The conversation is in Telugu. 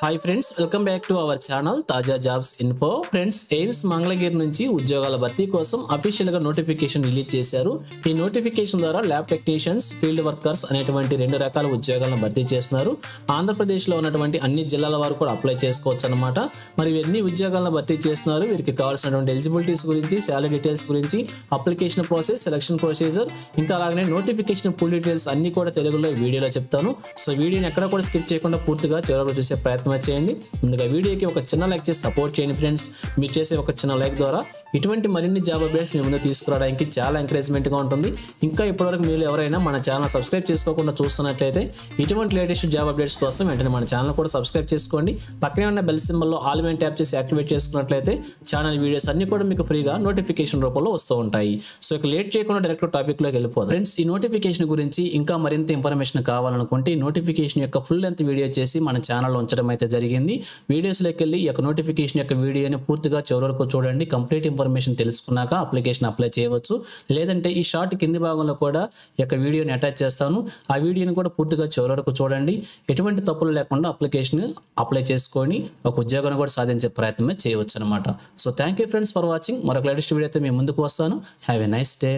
Hi friends, welcome back to our channel తాజా jobs info. Friends, AIIMS Mangalagiri నుంచి ఉద్యోగాల భర్తీ కోసం అఫీషియల్ గా నోటిఫికేషన్ రిలీజ్ చేశారు. ఈ నోటిఫికేషన్ ద్వారా ల్యాబ్ టెక్నీషియన్స్, ఫీల్డ్ వర్కర్స్ అనేటువంటి 2 రకాల ఉద్యోగాలను భర్తీ చేస్తున్నారు. ఆంధ్రప్రదేశ్ లో ఉన్నటువంటి అన్ని జిల్లాల వారు కూడా అప్లై చేసుకోవచ్చు అనమాట. మరి ఎన్ని ఉద్యోగాలను భర్తీ చేస్తున్నారు, వీరికి కావాల్సినటువంటి ఎలిజిబిలిటీస్ గురించి, శాలరీ డీటెయిల్స్ గురించి, అప్లికేషన్ ప్రాసెస్, సెలక్షన్ ప్రొసీజర్, ఇంకా అలాగే నోటిఫికేషన్ ఫుల్ డీటెయిల్స్ అన్ని కూడా తెలుగులో ఈ వీడియోలో చెప్తాను. సో వీడియోని ఎక్కడ కూడా స్కిప్ చేయకుండా పూర్తిగా చివరకు చూసే ప్రయత్నం చేయండి. ముందుగా వీడియోకి ఒక చిన్న లైక్ చేసి సపోర్ట్ చేయండి ఫ్రెండ్స్. మీరు చేసే ఒక చిన్న లైక్ ద్వారా ఇటువంటి మరిన్ని జాబ్ అప్డేట్స్ మీ ముందు తీసుకురావడానికి చాలా ఎంకరేజ్మెంట్ గా ఉంటుంది. ఇంకా ఇప్పటివరకు మీరు ఎవరైనా మన ఛానల్ సబ్స్క్రైబ్ చేసుకోకుండా చూస్తున్నట్లయితే ఇటువంటి లేటెస్ట్ జాబ్ అప్డేట్స్ కోసం వెంటనే మన ఛానల్ కూడా సబ్స్క్రైబ్ చేసుకోండి. పక్కనే ఉన్న బెల్ సింబల్ లో ఆల్ మీద ట్యాప్ చేసి యాక్టివేట్ చేసుకున్నట్లయితే ఛానల్ వీడియోస్ అన్ని కూడా మీకు ఫ్రీగా నోటిఫికేషన్ రూపంలో వస్తూ ఉంటాయి. సో ఇక లేట్ చేయకుండా డైరెక్ట్ టాపిక్ లోకి వెళ్ళిపోదాం. ఫ్రెండ్స్, ఈ నోటిఫికేషన్ గురించి ఇంకా మరింత ఇన్ఫర్మేషన్ కావాలనుకుంటే ఈ నోటిఫికేషన్ యొక్క ఫుల్ లెంత్ వీడియో చేసి మన ఛానల్లో ఉంచడం అయితే జరిగింది. వీడియోస్లోకి వెళ్ళి ఈ యొక్క నోటిఫికేషన్ యొక్క వీడియోని పూర్తిగా చివరి వరకు చూడండి. కంప్లీట్ ఇన్ఫర్మేషన్ తెలుసుకున్నాక అప్లికేషన్ అప్లై చేయవచ్చు. లేదంటే ఈ షార్ట్ కింది భాగంలో కూడా ఈ యొక్క వీడియోని అటాచ్ చేస్తాను. ఆ వీడియోని కూడా పూర్తిగా చివరి వరకు చూడండి. ఎటువంటి తప్పులు లేకుండా అప్లికేషన్ అప్లై చేసుకొని ఒక ఉద్యోగాన్ని కూడా సాధించే ప్రయత్నమే చేయవచ్చు అనమాట. So thank you friends for watching. మరొక లేటెస్ట్ వీడియోతో మీ ముందుకు వస్తాను. Have a nice day.